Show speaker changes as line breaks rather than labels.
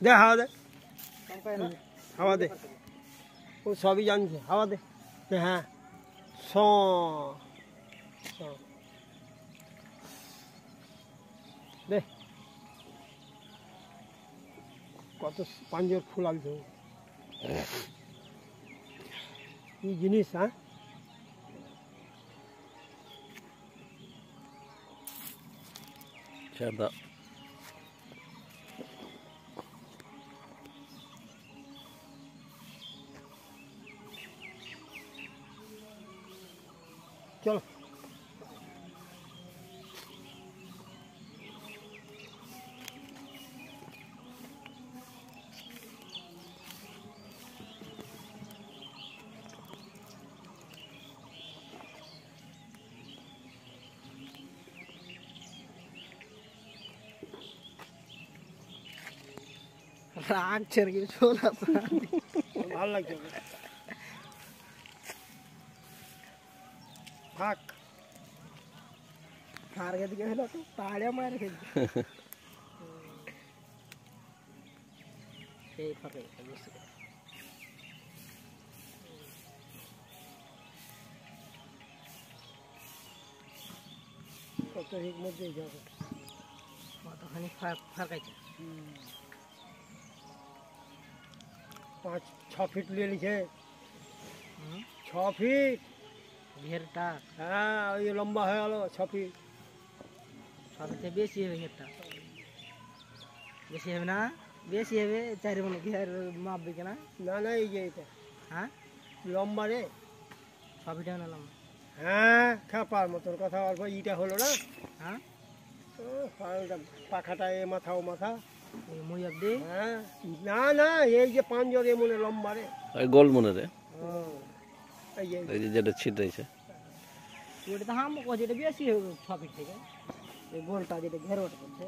দে হাওয়া দে, হাওয়া দে, ও সবই জানছে, হাওয়া দে। হ্যাঁ স দে, কত পাঞ্জর ফুল আনছে কি জিনিস। হ্যাঁ
সাদা
চলো
রাগ ছেড়ে গিয়ে চলে
ভালো লাগছে থাক
টার্গেট দিকে হলো তো তাড়ে মারে খেলছে এই ফাঁকে বুঝতে পারে
কত এর মধ্যেই যাবে
কতখানি ফাঁকাইছে
5-6 ফিট নিয়ে নিছে 6 ফিট
ঘেরটা
হ্যাঁ ওই লম্বা হয়ে গেল 6 ফিট
সবচেয়ে বেশি হবে ঘেরটা বেশি হবে না বেশি হবে 4 মনে ঘের মাপবে কিনা
না না এই যে এটা
হ্যাঁ
লম্বা রে
6 ফিট হবে না লম্বা
হ্যাঁ খাপার মতন কথা অল্প ইটা হলো না
হ্যাঁ
পাখাটা এ মাথা ও মাথা
এই মুই অব্দি
হ্যাঁ না না এই যে পাঞ্জর এমনে লম্বা রে
ওই গোল মনে রে
এই যে
এই যে যেটা ছিটাইছে
ওটা তো হাম যেটা বেশি হবে 6 ফিট থেকে এই গোলটা যেটা ঘের ওটা করছে